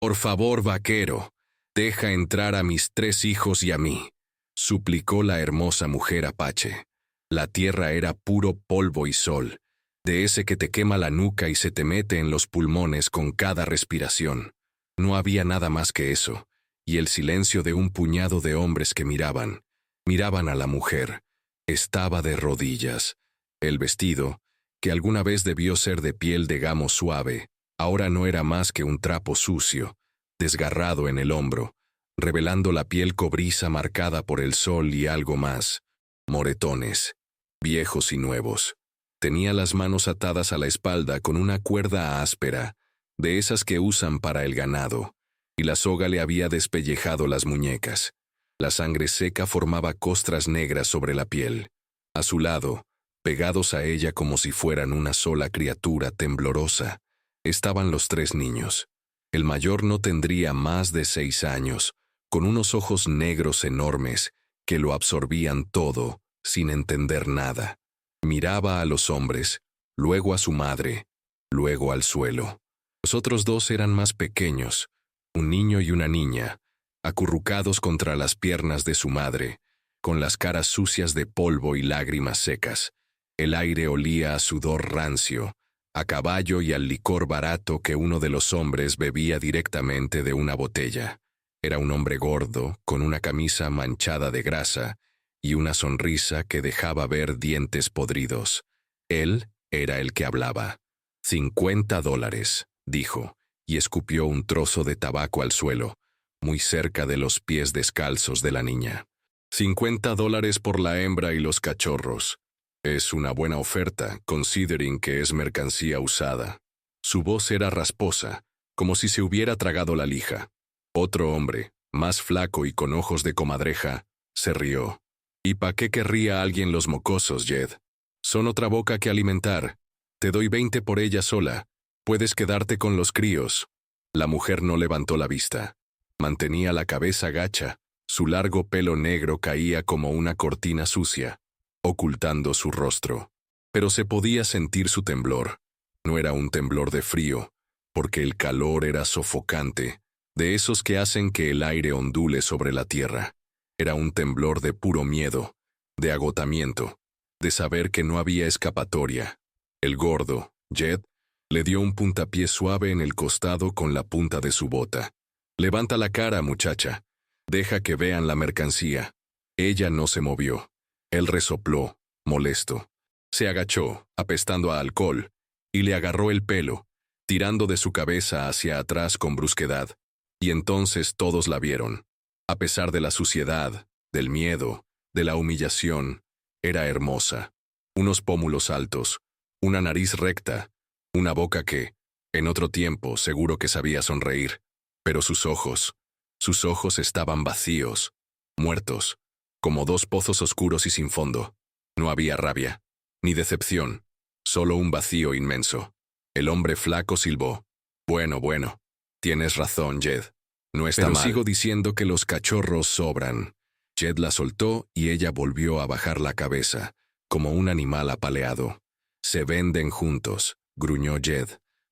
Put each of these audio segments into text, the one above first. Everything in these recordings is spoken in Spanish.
Por favor, vaquero, deja entrar a mis 3 hijos y a mí, suplicó la hermosa mujer apache. La tierra era puro polvo y sol, de ese que te quema la nuca y se te mete en los pulmones con cada respiración. No había nada más que eso, y el silencio de un puñado de hombres que miraban a la mujer. Estaba de rodillas. El vestido, que alguna vez debió ser de piel de gamo suave, ahora no era más que un trapo sucio, desgarrado en el hombro, revelando la piel cobriza marcada por el sol y algo más, moretones, viejos y nuevos. Tenía las manos atadas a la espalda con una cuerda áspera, de esas que usan para el ganado, y la soga le había despellejado las muñecas. La sangre seca formaba costras negras sobre la piel. A su lado, pegados a ella como si fueran una sola criatura temblorosa, estaban los 3 niños. El mayor no tendría más de 6 años, con unos ojos negros enormes que lo absorbían todo, sin entender nada. Miraba a los hombres, luego a su madre, luego al suelo. Los otros 2 eran más pequeños, un niño y una niña, acurrucados contra las piernas de su madre, con las caras sucias de polvo y lágrimas secas. El aire olía a sudor rancio, a caballo y al licor barato que uno de los hombres bebía directamente de una botella. Era un hombre gordo, con una camisa manchada de grasa y una sonrisa que dejaba ver dientes podridos. Él era el que hablaba. $50, dijo, y escupió un trozo de tabaco al suelo, muy cerca de los pies descalzos de la niña. $50 por la hembra y los cachorros. Es una buena oferta, considering que es mercancía usada. Su voz era rasposa, como si se hubiera tragado la lija. Otro hombre, más flaco y con ojos de comadreja, se rió. ¿Y pa' qué querría alguien los mocosos, Jed? Son otra boca que alimentar. Te doy 20 por ella sola. Puedes quedarte con los críos. La mujer no levantó la vista. Mantenía la cabeza gacha. Su largo pelo negro caía como una cortina sucia, ocultando su rostro. Pero se podía sentir su temblor. No era un temblor de frío, porque el calor era sofocante, de esos que hacen que el aire ondule sobre la tierra. Era un temblor de puro miedo, de agotamiento, de saber que no había escapatoria. El gordo, Jed, le dio un puntapié suave en el costado con la punta de su bota. «Levanta la cara, muchacha. Deja que vean la mercancía». Ella no se movió. Él resopló, molesto. Se agachó, apestando a alcohol, y le agarró el pelo, tirando de su cabeza hacia atrás con brusquedad. Y entonces todos la vieron. A pesar de la suciedad, del miedo, de la humillación, era hermosa. Unos pómulos altos, una nariz recta, una boca que, en otro tiempo, seguro que sabía sonreír. Pero sus ojos estaban vacíos, muertos, como 2 pozos oscuros y sin fondo. No había rabia, ni decepción, solo un vacío inmenso. El hombre flaco silbó. Bueno, tienes razón, Jed. No está mal. Pero sigo diciendo que los cachorros sobran. Jed la soltó y ella volvió a bajar la cabeza, como un animal apaleado. Se venden juntos, gruñó Jed.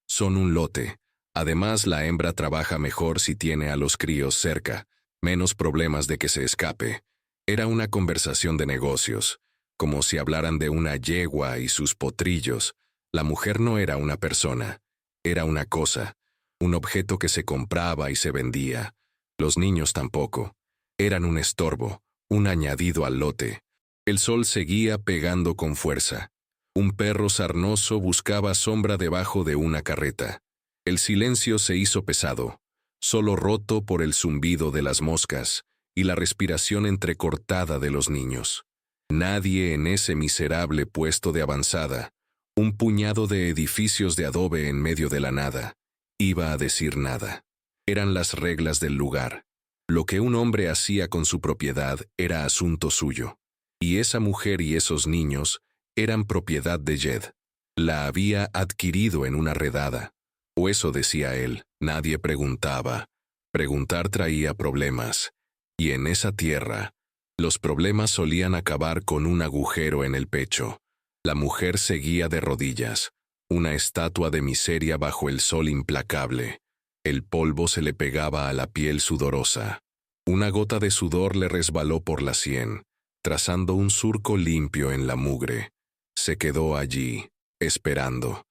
Son un lote. Además, la hembra trabaja mejor si tiene a los críos cerca, menos problemas de que se escape. Era una conversación de negocios, como si hablaran de una yegua y sus potrillos. La mujer no era una persona, era una cosa, un objeto que se compraba y se vendía. Los niños tampoco. Eran un estorbo, un añadido al lote. El sol seguía pegando con fuerza. Un perro sarnoso buscaba sombra debajo de una carreta. El silencio se hizo pesado, solo roto por el zumbido de las moscas y la respiración entrecortada de los niños. Nadie en ese miserable puesto de avanzada, un puñado de edificios de adobe en medio de la nada, iba a decir nada. Eran las reglas del lugar. Lo que un hombre hacía con su propiedad era asunto suyo. Y esa mujer y esos niños eran propiedad de Jed. La había adquirido en una redada. O eso decía él. Nadie preguntaba. Preguntar traía problemas. Y en esa tierra, los problemas solían acabar con un agujero en el pecho. La mujer seguía de rodillas, una estatua de miseria bajo el sol implacable. El polvo se le pegaba a la piel sudorosa. Una gota de sudor le resbaló por la sien, trazando un surco limpio en la mugre. Se quedó allí, esperando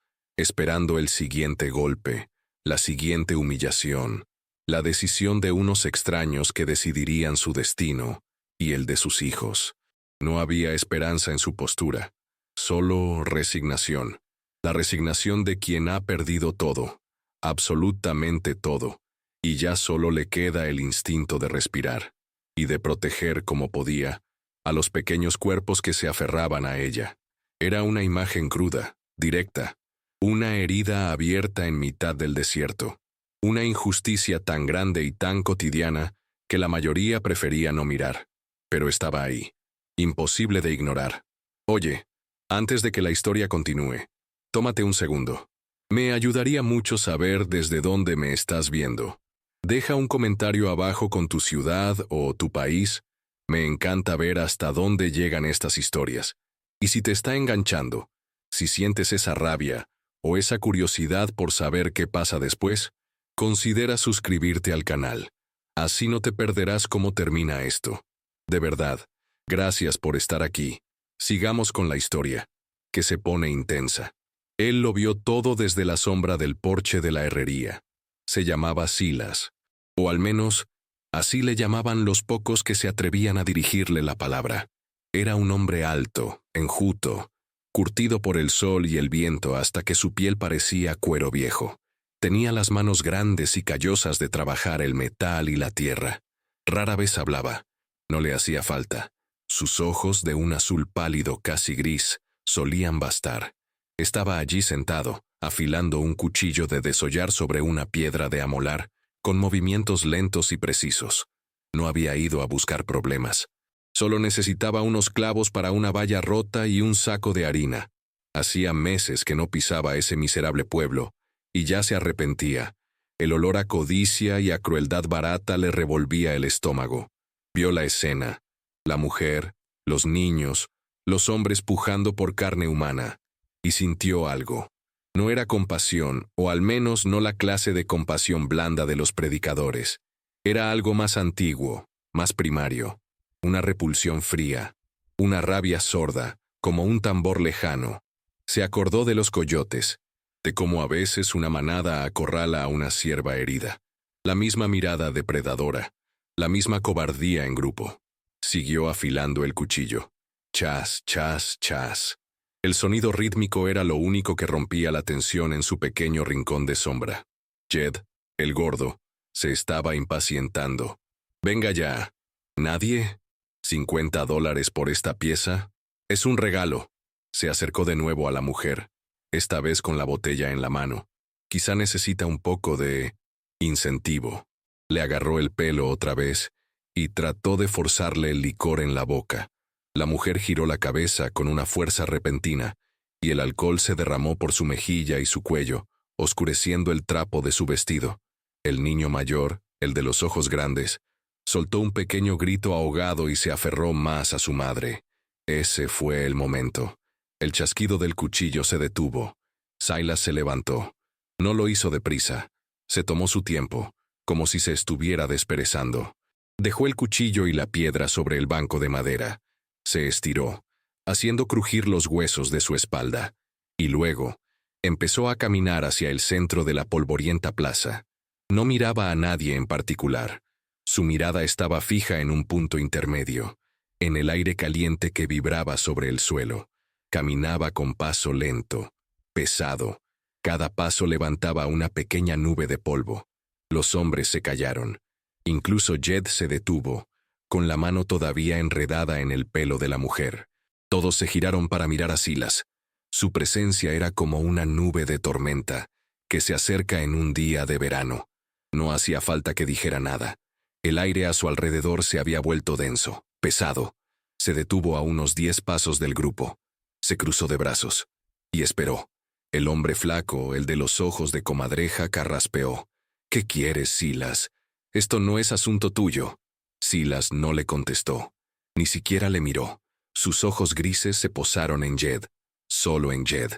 el siguiente golpe, la siguiente humillación, la decisión de unos extraños que decidirían su destino y el de sus hijos. No había esperanza en su postura, solo resignación. La resignación de quien ha perdido todo, absolutamente todo, y ya solo le queda el instinto de respirar y de proteger como podía a los pequeños cuerpos que se aferraban a ella. Era una imagen cruda, directa, una herida abierta en mitad del desierto, una injusticia tan grande y tan cotidiana que la mayoría prefería no mirar. Pero estaba ahí, imposible de ignorar. Oye, antes de que la historia continúe, tómate un segundo. Me ayudaría mucho saber desde dónde me estás viendo. Deja un comentario abajo con tu ciudad o tu país. Me encanta ver hasta dónde llegan estas historias. Y si te está enganchando, si sientes esa rabia o esa curiosidad por saber qué pasa después, considera suscribirte al canal. Así no te perderás cómo termina esto. De verdad, gracias por estar aquí. Sigamos con la historia, que se pone intensa. Él lo vio todo desde la sombra del porche de la herrería. Se llamaba Silas, o al menos, así le llamaban los pocos que se atrevían a dirigirle la palabra. Era un hombre alto, enjuto, curtido por el sol y el viento hasta que su piel parecía cuero viejo. Tenía las manos grandes y callosas de trabajar el metal y la tierra. Rara vez hablaba. No le hacía falta. Sus ojos, de un azul pálido casi gris, solían bastar. Estaba allí sentado, afilando un cuchillo de desollar sobre una piedra de amolar, con movimientos lentos y precisos. No había ido a buscar problemas. Solo necesitaba unos clavos para una valla rota y un saco de harina. Hacía meses que no pisaba ese miserable pueblo, y ya se arrepentía. El olor a codicia y a crueldad barata le revolvía el estómago. Vio la escena, la mujer, los niños, los hombres pujando por carne humana, y sintió algo. No era compasión, o al menos no la clase de compasión blanda de los predicadores. Era algo más antiguo, más primario. Una repulsión fría, una rabia sorda, como un tambor lejano. Se acordó de los coyotes, de cómo a veces una manada acorrala a una cierva herida. La misma mirada depredadora, la misma cobardía en grupo. Siguió afilando el cuchillo. Chas, chas, chas. El sonido rítmico era lo único que rompía la tensión en su pequeño rincón de sombra. Jed, el gordo, se estaba impacientando. «Venga ya. ¿Nadie? $50 por esta pieza? Es un regalo». Se acercó de nuevo a la mujer, esta vez con la botella en la mano. Quizá necesita un poco de incentivo. Le agarró el pelo otra vez y trató de forzarle el licor en la boca. La mujer giró la cabeza con una fuerza repentina, y el alcohol se derramó por su mejilla y su cuello, oscureciendo el trapo de su vestido. El niño mayor, el de los ojos grandes, soltó un pequeño grito ahogado y se aferró más a su madre. Ese fue el momento. El chasquido del cuchillo se detuvo. Silas se levantó. No lo hizo deprisa. Se tomó su tiempo, como si se estuviera desperezando. Dejó el cuchillo y la piedra sobre el banco de madera. Se estiró, haciendo crujir los huesos de su espalda, y luego empezó a caminar hacia el centro de la polvorienta plaza. No miraba a nadie en particular. Su mirada estaba fija en un punto intermedio, en el aire caliente que vibraba sobre el suelo. Caminaba con paso lento, pesado. Cada paso levantaba una pequeña nube de polvo. Los hombres se callaron. Incluso Jed se detuvo, con la mano todavía enredada en el pelo de la mujer. Todos se giraron para mirar a Silas. Su presencia era como una nube de tormenta, que se acerca en un día de verano. No hacía falta que dijera nada. El aire a su alrededor se había vuelto denso, pesado. Se detuvo a unos 10 pasos del grupo. Se cruzó de brazos. Y esperó. El hombre flaco, el de los ojos de comadreja, carraspeó. «¿Qué quieres, Silas? Esto no es asunto tuyo». Silas no le contestó. Ni siquiera le miró. Sus ojos grises se posaron en Jed. Solo en Jed.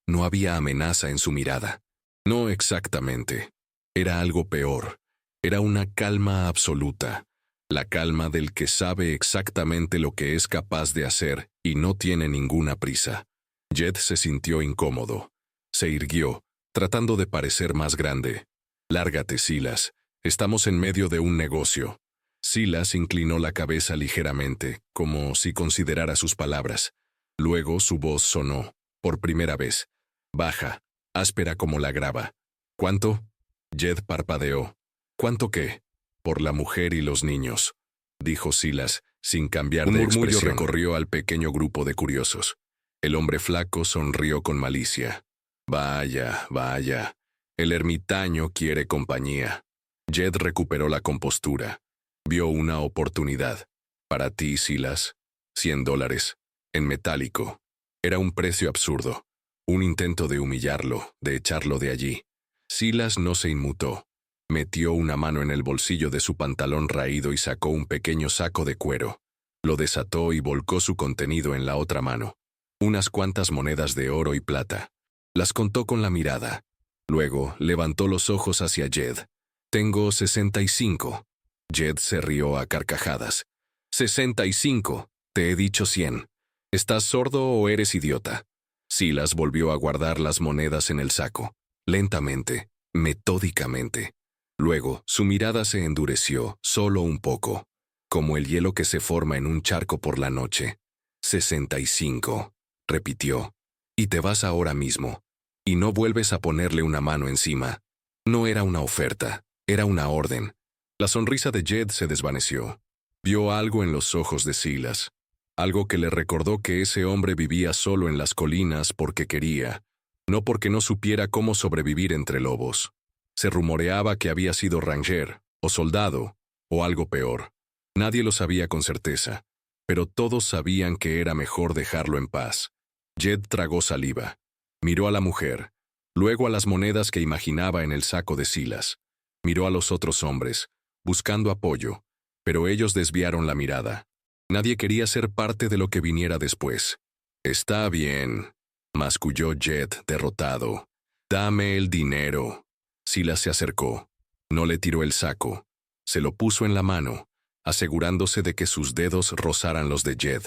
No había amenaza en su mirada. «No exactamente». Era algo peor. Era una calma absoluta. La calma del que sabe exactamente lo que es capaz de hacer y no tiene ninguna prisa. Jed se sintió incómodo. Se irguió, tratando de parecer más grande. «Lárgate, Silas. Estamos en medio de un negocio». Silas inclinó la cabeza ligeramente, como si considerara sus palabras. Luego su voz sonó, por primera vez. Baja, áspera como la grava. «¿Cuánto?» Jed parpadeó. «¿Cuánto qué?» «Por la mujer y los niños», dijo Silas, sin cambiar de expresión. Un murmullo recorrió al pequeño grupo de curiosos. El hombre flaco sonrió con malicia. «Vaya, vaya. El ermitaño quiere compañía». Jed recuperó la compostura. Vio una oportunidad. «Para ti, Silas, $100, en metálico». Era un precio absurdo. Un intento de humillarlo, de echarlo de allí. Silas no se inmutó. Metió una mano en el bolsillo de su pantalón raído y sacó un pequeño saco de cuero. Lo desató y volcó su contenido en la otra mano. Unas cuantas monedas de oro y plata. Las contó con la mirada. Luego levantó los ojos hacia Jed. «Tengo 65». Jed se rió a carcajadas. «65. Te he dicho 100. ¿Estás sordo o eres idiota?» Silas volvió a guardar las monedas en el saco. Lentamente, metódicamente. Luego, su mirada se endureció, solo un poco, como el hielo que se forma en un charco por la noche. 65, repitió. «Y te vas ahora mismo. Y no vuelves a ponerle una mano encima». No era una oferta, era una orden. La sonrisa de Jed se desvaneció. Vio algo en los ojos de Silas. Algo que le recordó que ese hombre vivía solo en las colinas porque quería, no porque no supiera cómo sobrevivir entre lobos. Se rumoreaba que había sido ranger, o soldado, o algo peor. Nadie lo sabía con certeza, pero todos sabían que era mejor dejarlo en paz. Jed tragó saliva. Miró a la mujer, luego a las monedas que imaginaba en el saco de Silas. Miró a los otros hombres, buscando apoyo, pero ellos desviaron la mirada. Nadie quería ser parte de lo que viniera después. «Está bien», masculló Jed derrotado. «Dame el dinero». Silas se acercó. No le tiró el saco. Se lo puso en la mano, asegurándose de que sus dedos rozaran los de Jed.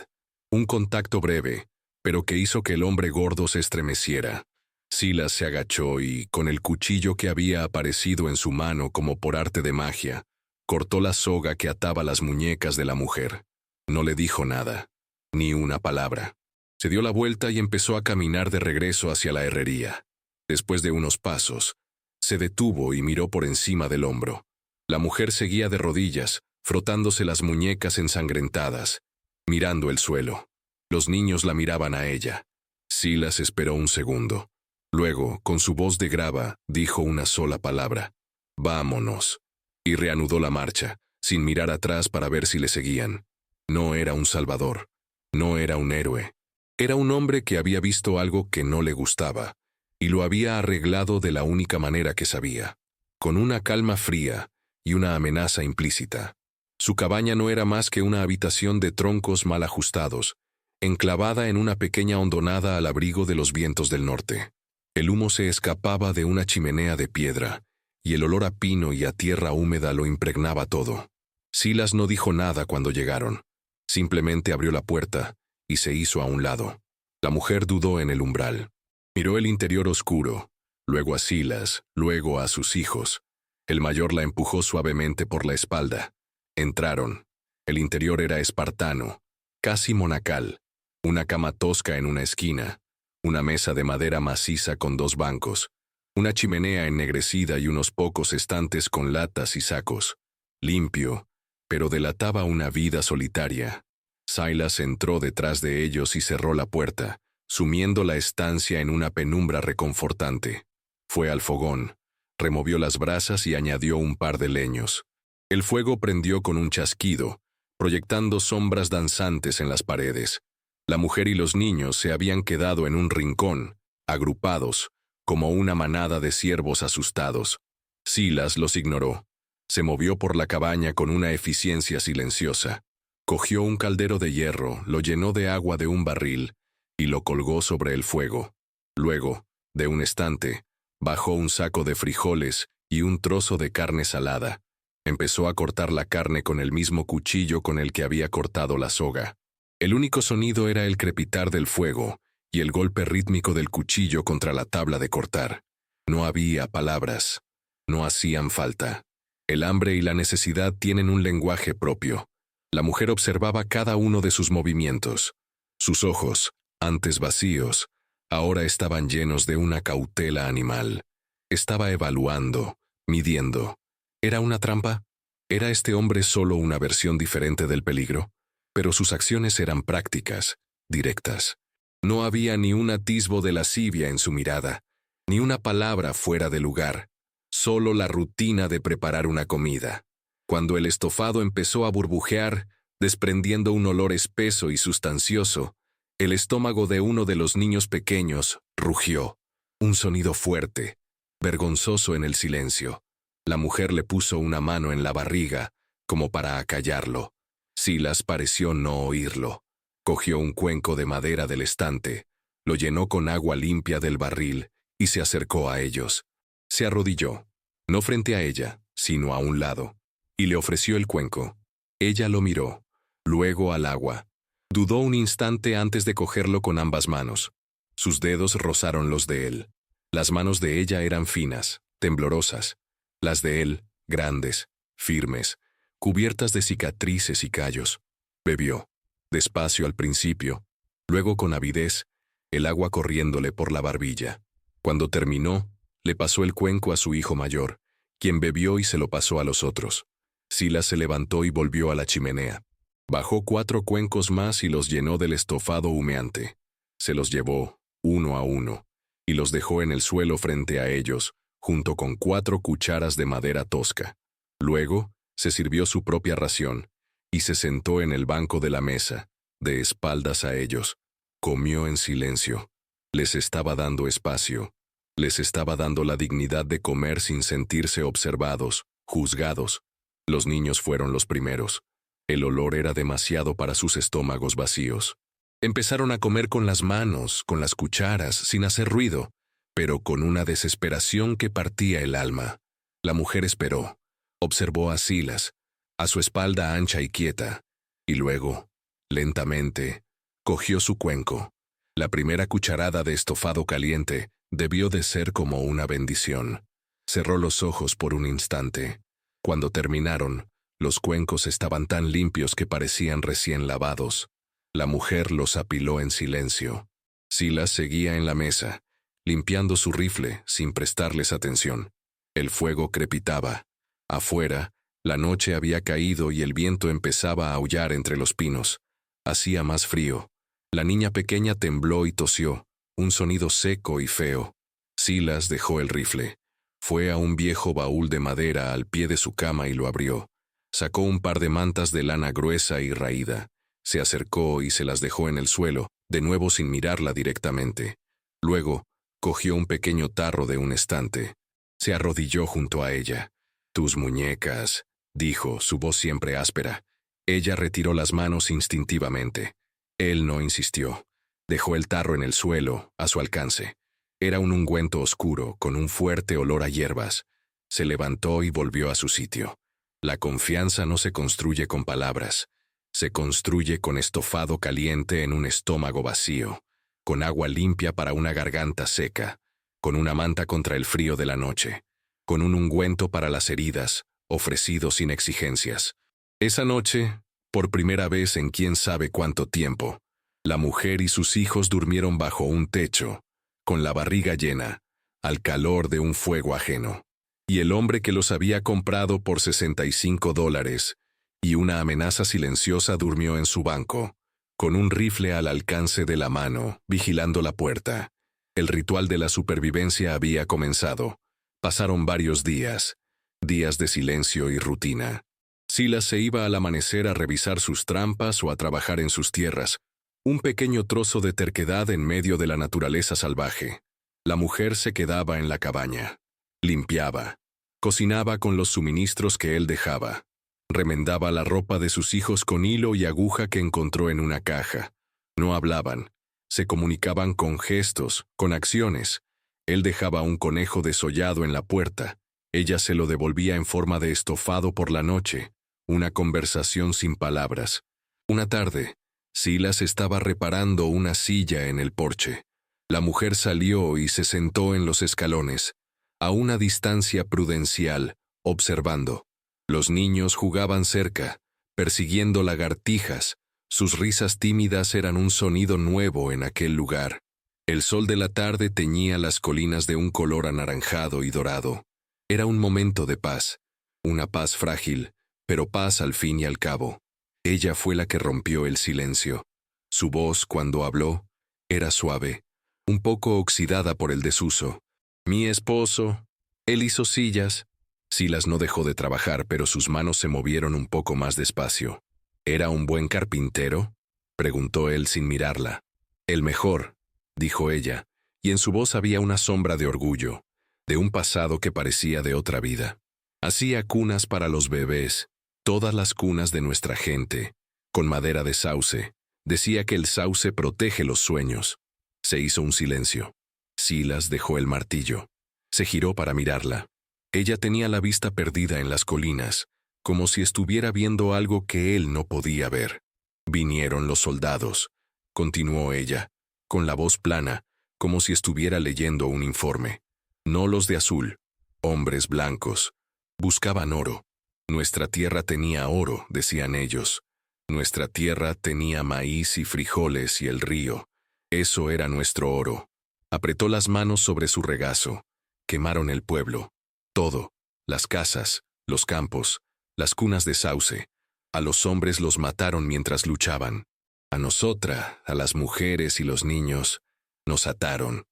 Un contacto breve, pero que hizo que el hombre gordo se estremeciera. Silas se agachó y, con el cuchillo que había aparecido en su mano como por arte de magia, cortó la soga que ataba las muñecas de la mujer. No le dijo nada, ni una palabra. Se dio la vuelta y empezó a caminar de regreso hacia la herrería. Después de unos pasos, se detuvo y miró por encima del hombro. La mujer seguía de rodillas, frotándose las muñecas ensangrentadas, mirando el suelo. Los niños la miraban a ella. Silas esperó un segundo. Luego, con su voz de grava, dijo una sola palabra: «Vámonos». Y reanudó la marcha, sin mirar atrás para ver si le seguían. No era un salvador. No era un héroe. Era un hombre que había visto algo que no le gustaba, y lo había arreglado de la única manera que sabía, con una calma fría y una amenaza implícita. Su cabaña no era más que una habitación de troncos mal ajustados, enclavada en una pequeña hondonada al abrigo de los vientos del norte. El humo se escapaba de una chimenea de piedra, y el olor a pino y a tierra húmeda lo impregnaba todo. Silas no dijo nada cuando llegaron. Simplemente abrió la puerta y se hizo a un lado. La mujer dudó en el umbral. Miró el interior oscuro, luego a Silas, luego a sus hijos. El mayor la empujó suavemente por la espalda. Entraron. El interior era espartano, casi monacal. Una cama tosca en una esquina, una mesa de madera maciza con 2 bancos, una chimenea ennegrecida y unos pocos estantes con latas y sacos. Limpio, pero delataba una vida solitaria. Silas entró detrás de ellos y cerró la puerta, sumiendo la estancia en una penumbra reconfortante. Fue al fogón, removió las brasas y añadió un par de leños. El fuego prendió con un chasquido, proyectando sombras danzantes en las paredes. La mujer y los niños se habían quedado en un rincón, agrupados, como una manada de ciervos asustados. Silas los ignoró. Se movió por la cabaña con una eficiencia silenciosa. Cogió un caldero de hierro, lo llenó de agua de un barril y lo colgó sobre el fuego. Luego, de un estante, bajó un saco de frijoles y un trozo de carne salada. Empezó a cortar la carne con el mismo cuchillo con el que había cortado la soga. El único sonido era el crepitar del fuego y el golpe rítmico del cuchillo contra la tabla de cortar. No había palabras. No hacían falta. El hambre y la necesidad tienen un lenguaje propio. La mujer observaba cada uno de sus movimientos. Sus ojos, antes vacíos, ahora estaban llenos de una cautela animal. Estaba evaluando, midiendo. ¿Era una trampa? ¿Era este hombre solo una versión diferente del peligro? Pero sus acciones eran prácticas, directas. No había ni un atisbo de lascivia en su mirada, ni una palabra fuera de lugar. Solo la rutina de preparar una comida. Cuando el estofado empezó a burbujear, desprendiendo un olor espeso y sustancioso, el estómago de uno de los niños pequeños rugió. Un sonido fuerte, vergonzoso en el silencio. La mujer le puso una mano en la barriga, como para acallarlo. Silas pareció no oírlo. Cogió un cuenco de madera del estante, lo llenó con agua limpia del barril y se acercó a ellos. Se arrodilló, no frente a ella, sino a un lado, y le ofreció el cuenco. Ella lo miró, luego al agua. Dudó un instante antes de cogerlo con ambas manos. Sus dedos rozaron los de él. Las manos de ella eran finas, temblorosas. Las de él, grandes, firmes, cubiertas de cicatrices y callos. Bebió, despacio al principio, luego con avidez, el agua corriéndole por la barbilla. Cuando terminó, le pasó el cuenco a su hijo mayor, quien bebió y se lo pasó a los otros. Silas se levantó y volvió a la chimenea. Bajó 4 cuencos más y los llenó del estofado humeante. Se los llevó, uno a uno, y los dejó en el suelo frente a ellos, junto con 4 cucharas de madera tosca. Luego, se sirvió su propia ración, y se sentó en el banco de la mesa, de espaldas a ellos. Comió en silencio. Les estaba dando espacio. Les estaba dando la dignidad de comer sin sentirse observados, juzgados. Los niños fueron los primeros. El olor era demasiado para sus estómagos vacíos. Empezaron a comer con las manos, con las cucharas, sin hacer ruido, pero con una desesperación que partía el alma. La mujer esperó. Observó a Silas, a su espalda ancha y quieta, y luego, lentamente, cogió su cuenco. La primera cucharada de estofado caliente debió de ser como una bendición. Cerró los ojos por un instante. Cuando terminaron, los cuencos estaban tan limpios que parecían recién lavados. La mujer los apiló en silencio. Silas seguía en la mesa, limpiando su rifle sin prestarles atención. El fuego crepitaba. Afuera, la noche había caído y el viento empezaba a aullar entre los pinos. Hacía más frío. La niña pequeña tembló y tosió, un sonido seco y feo. Silas dejó el rifle. Fue a un viejo baúl de madera al pie de su cama y lo abrió. Sacó un par de mantas de lana gruesa y raída. Se acercó y se las dejó en el suelo, de nuevo sin mirarla directamente. Luego, cogió un pequeño tarro de un estante. Se arrodilló junto a ella. «Tus muñecas», dijo, su voz siempre áspera. Ella retiró las manos instintivamente. Él no insistió. Dejó el tarro en el suelo, a su alcance. Era un ungüento oscuro, con un fuerte olor a hierbas. Se levantó y volvió a su sitio. La confianza no se construye con palabras. Se construye con estofado caliente en un estómago vacío, con agua limpia para una garganta seca, con una manta contra el frío de la noche, con un ungüento para las heridas, ofrecido sin exigencias. Esa noche, por primera vez en quién sabe cuánto tiempo, la mujer y sus hijos durmieron bajo un techo, con la barriga llena, al calor de un fuego ajeno. Y el hombre que los había comprado por $65 y una amenaza silenciosa durmió en su banco, con un rifle al alcance de la mano, vigilando la puerta. El ritual de la supervivencia había comenzado. Pasaron varios días, días de silencio y rutina. Silas se iba al amanecer a revisar sus trampas o a trabajar en sus tierras, un pequeño trozo de terquedad en medio de la naturaleza salvaje. La mujer se quedaba en la cabaña. Limpiaba. Cocinaba con los suministros que él dejaba. Remendaba la ropa de sus hijos con hilo y aguja que encontró en una caja. No hablaban. Se comunicaban con gestos, con acciones. Él dejaba un conejo desollado en la puerta. Ella se lo devolvía en forma de estofado por la noche, una conversación sin palabras. Una tarde, Silas estaba reparando una silla en el porche. La mujer salió y se sentó en los escalones, a una distancia prudencial, observando. Los niños jugaban cerca, persiguiendo lagartijas. Sus risas tímidas eran un sonido nuevo en aquel lugar. El sol de la tarde teñía las colinas de un color anaranjado y dorado. Era un momento de paz, una paz frágil, pero paz al fin y al cabo. Ella fue la que rompió el silencio. Su voz, cuando habló, era suave, un poco oxidada por el desuso. Mi esposo, él hizo sillas. Silas no dejó de trabajar, pero sus manos se movieron un poco más despacio. ¿Era un buen carpintero?, preguntó él sin mirarla. El mejor, dijo ella, y en su voz había una sombra de orgullo, de un pasado que parecía de otra vida. Hacía cunas para los bebés, todas las cunas de nuestra gente, con madera de sauce. Decía que el sauce protege los sueños. Se hizo un silencio. Silas dejó el martillo. Se giró para mirarla. Ella tenía la vista perdida en las colinas, como si estuviera viendo algo que él no podía ver. Vinieron los soldados, continuó ella, con la voz plana, como si estuviera leyendo un informe. No los de azul, hombres blancos. Buscaban oro. Nuestra tierra tenía oro, decían ellos. Nuestra tierra tenía maíz y frijoles y el río. Eso era nuestro oro. Apretó las manos sobre su regazo. Quemaron el pueblo. Todo. Las casas, los campos, las cunas de sauce. A los hombres los mataron mientras luchaban. A nosotras, a las mujeres y los niños, nos ataron.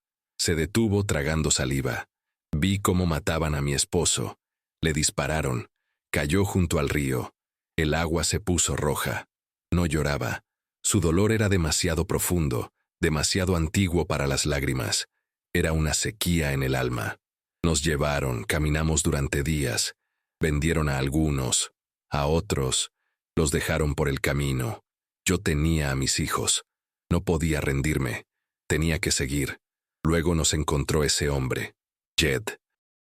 Se detuvo tragando saliva. Vi cómo mataban a mi esposo. Le dispararon. Cayó junto al río. El agua se puso roja. No lloraba. Su dolor era demasiado profundo, demasiado antiguo para las lágrimas. Era una sequía en el alma. Nos llevaron, caminamos durante días. Vendieron a algunos, a otros. Los dejaron por el camino. Yo tenía a mis hijos. No podía rendirme. Tenía que seguir. Luego nos encontró ese hombre. Jed.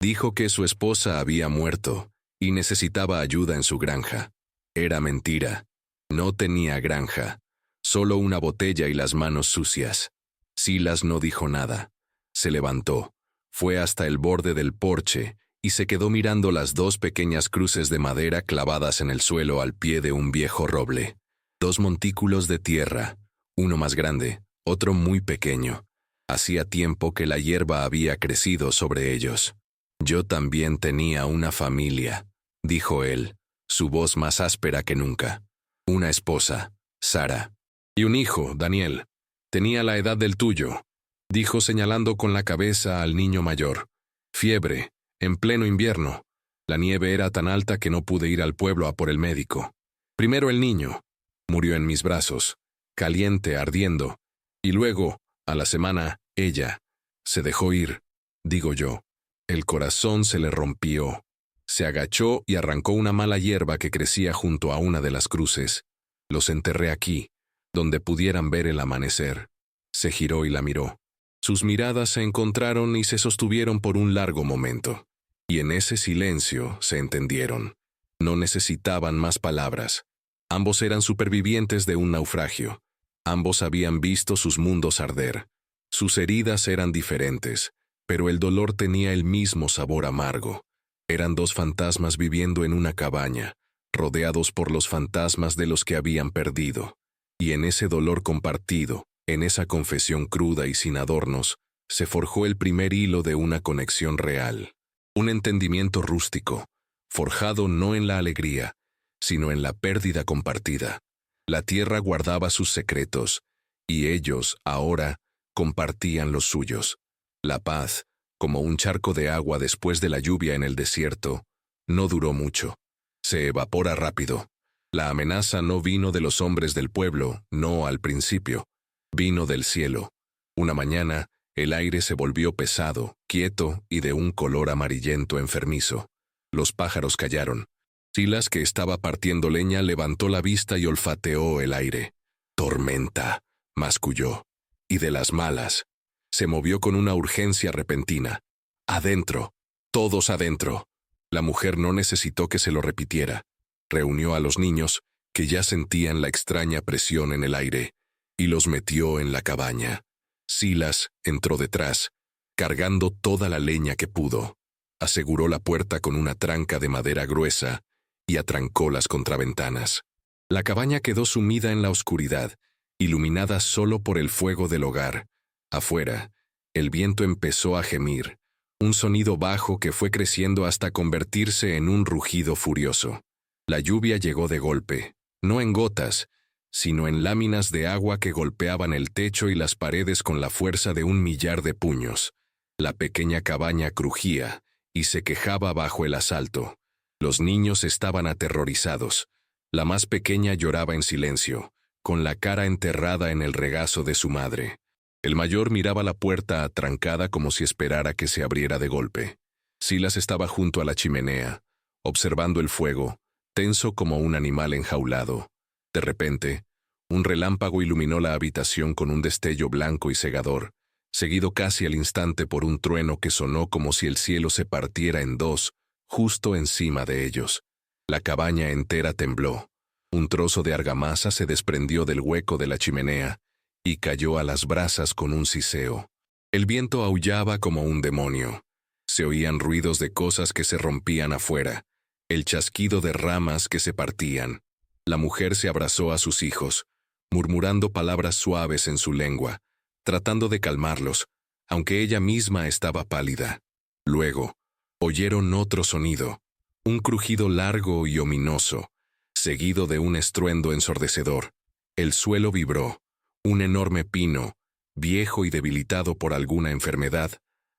Dijo que su esposa había muerto y necesitaba ayuda en su granja. Era mentira. No tenía granja. Solo una botella y las manos sucias. Silas no dijo nada. Se levantó. Fue hasta el borde del porche y se quedó mirando las dos pequeñas cruces de madera clavadas en el suelo al pie de un viejo roble. Dos montículos de tierra, uno más grande, otro muy pequeño. Hacía tiempo que la hierba había crecido sobre ellos. Yo también tenía una familia, dijo él, su voz más áspera que nunca. Una esposa, Sara. Y un hijo, Daniel. Tenía la edad del tuyo, dijo señalando con la cabeza al niño mayor. Fiebre, en pleno invierno. La nieve era tan alta que no pude ir al pueblo a por el médico. Primero el niño. Murió en mis brazos, caliente, ardiendo. Y luego, a la semana, ella. Se dejó ir, digo yo. El corazón se le rompió. Se agachó y arrancó una mala hierba que crecía junto a una de las cruces. Los enterré aquí, donde pudieran ver el amanecer. Se giró y la miró. Sus miradas se encontraron y se sostuvieron por un largo momento. Y en ese silencio se entendieron. No necesitaban más palabras. Ambos eran supervivientes de un naufragio. Ambos habían visto sus mundos arder. Sus heridas eran diferentes, pero el dolor tenía el mismo sabor amargo. Eran dos fantasmas viviendo en una cabaña, rodeados por los fantasmas de los que habían perdido. Y en ese dolor compartido, en esa confesión cruda y sin adornos, se forjó el primer hilo de una conexión real. Un entendimiento rústico, forjado no en la alegría, sino en la pérdida compartida. La tierra guardaba sus secretos, y ellos, ahora, compartían los suyos. La paz, como un charco de agua después de la lluvia en el desierto, no duró mucho. Se evapora rápido. La amenaza no vino de los hombres del pueblo, no al principio. Vino del cielo. Una mañana, el aire se volvió pesado, quieto y de un color amarillento enfermizo. Los pájaros callaron. Silas, que estaba partiendo leña, levantó la vista y olfateó el aire. Tormenta, masculló. Y de las malas. Se movió con una urgencia repentina. Adentro. Todos adentro. La mujer no necesitó que se lo repitiera. Reunió a los niños, que ya sentían la extraña presión en el aire, y los metió en la cabaña. Silas entró detrás, cargando toda la leña que pudo. Aseguró la puerta con una tranca de madera gruesa y atrancó las contraventanas. La cabaña quedó sumida en la oscuridad, iluminada solo por el fuego del hogar. Afuera, el viento empezó a gemir, un sonido bajo que fue creciendo hasta convertirse en un rugido furioso. La lluvia llegó de golpe, no en gotas, sino en láminas de agua que golpeaban el techo y las paredes con la fuerza de 1.000.000 de puños. La pequeña cabaña crujía y se quejaba bajo el asalto. Los niños estaban aterrorizados. La más pequeña lloraba en silencio, con la cara enterrada en el regazo de su madre. El mayor miraba la puerta atrancada como si esperara que se abriera de golpe. Silas estaba junto a la chimenea, observando el fuego, tenso como un animal enjaulado. De repente, un relámpago iluminó la habitación con un destello blanco y cegador, seguido casi al instante por un trueno que sonó como si el cielo se partiera en dos, justo encima de ellos. La cabaña entera tembló. Un trozo de argamasa se desprendió del hueco de la chimenea y cayó a las brasas con un siseo. El viento aullaba como un demonio. Se oían ruidos de cosas que se rompían afuera, el chasquido de ramas que se partían. La mujer se abrazó a sus hijos, murmurando palabras suaves en su lengua, tratando de calmarlos, aunque ella misma estaba pálida. Luego, oyeron otro sonido, un crujido largo y ominoso, seguido de un estruendo ensordecedor. El suelo vibró. Un enorme pino, viejo y debilitado por alguna enfermedad,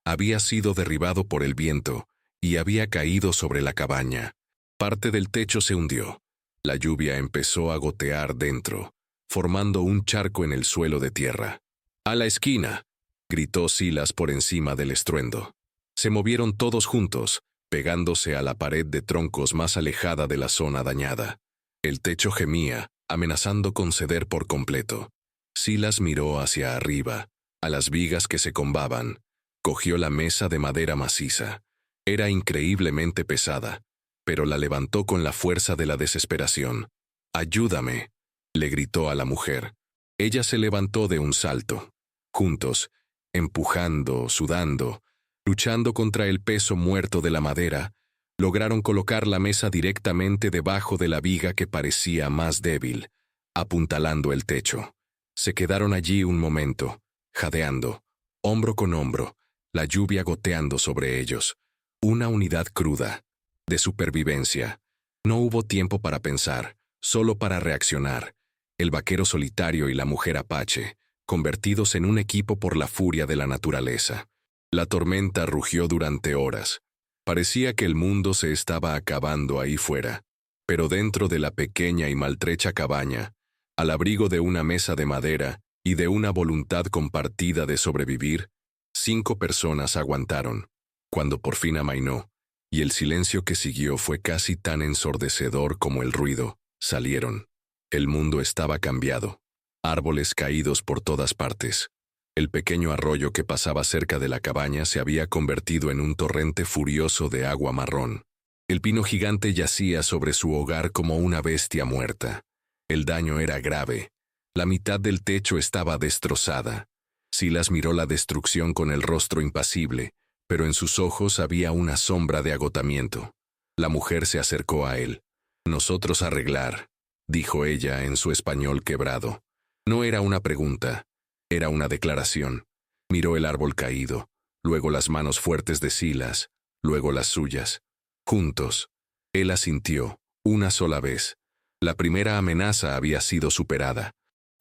había sido derribado por el viento y había caído sobre la cabaña. Parte del techo se hundió. La lluvia empezó a gotear dentro, formando un charco en el suelo de tierra. «¡A la esquina!», gritó Silas por encima del estruendo. Se movieron todos juntos, pegándose a la pared de troncos más alejada de la zona dañada. El techo gemía, amenazando con ceder por completo. Silas miró hacia arriba, a las vigas que se combaban. Cogió la mesa de madera maciza. Era increíblemente pesada, pero la levantó con la fuerza de la desesperación. «¡Ayúdame!», le gritó a la mujer. Ella se levantó de un salto. Juntos, empujando, sudando, luchando contra el peso muerto de la madera, lograron colocar la mesa directamente debajo de la viga que parecía más débil, apuntalando el techo. Se quedaron allí un momento, jadeando, hombro con hombro, la lluvia goteando sobre ellos. Una unidad cruda, de supervivencia. No hubo tiempo para pensar, solo para reaccionar. El vaquero solitario y la mujer apache, convertidos en un equipo por la furia de la naturaleza. La tormenta rugió durante horas. Parecía que el mundo se estaba acabando ahí fuera, pero dentro de la pequeña y maltrecha cabaña, al abrigo de una mesa de madera y de una voluntad compartida de sobrevivir, 5 personas aguantaron. Cuando por fin amainó, y el silencio que siguió fue casi tan ensordecedor como el ruido, salieron. El mundo estaba cambiado. Árboles caídos por todas partes. El pequeño arroyo que pasaba cerca de la cabaña se había convertido en un torrente furioso de agua marrón. El pino gigante yacía sobre su hogar como una bestia muerta. El daño era grave. La mitad del techo estaba destrozada. Silas miró la destrucción con el rostro impasible, pero en sus ojos había una sombra de agotamiento. La mujer se acercó a él. «Nosotros arreglar», dijo ella en su español quebrado. No era una pregunta, era una declaración. Miró el árbol caído, luego las manos fuertes de Silas, luego las suyas. Juntos. Él asintió, una sola vez. La primera amenaza había sido superada.